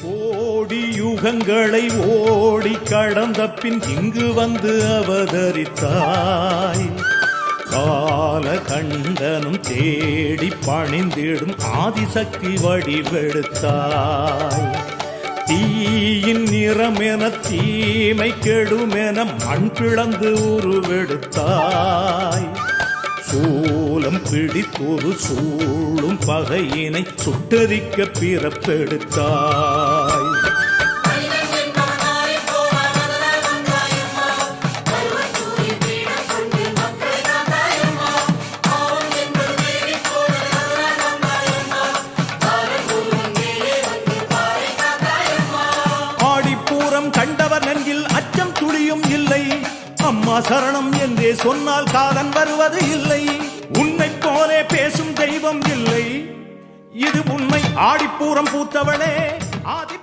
கோடி யுகங்களை ஓடி கடந்த பின் இங்கு வந்து அவதரித்தாய். கால கண்டனும் தேடி பணிந்திடும் ஆதிசக்தி வடிவெடுத்தாய். தீயின் நிறமென தீமை கெடுமென மண் பிளந்து உருவெடுத்தாய். சூலம் பிடித்தொரு சூழும் பகையினை சுட்டரிக்க பிறப்பெடுத்தாய். ஆடிப்பூரம் கண்டவர் நெஞ்சில் அச்சம் துளியும் இல்லை. அம்மா சரணம் என்றே சொன்னால் காலன் வருவது இல்லை. உன்னை போலே பேசும் தெய்வம் இல்லை. இது உண்மை. ஆடிப்பூரம் பூத்தவளே ஆதி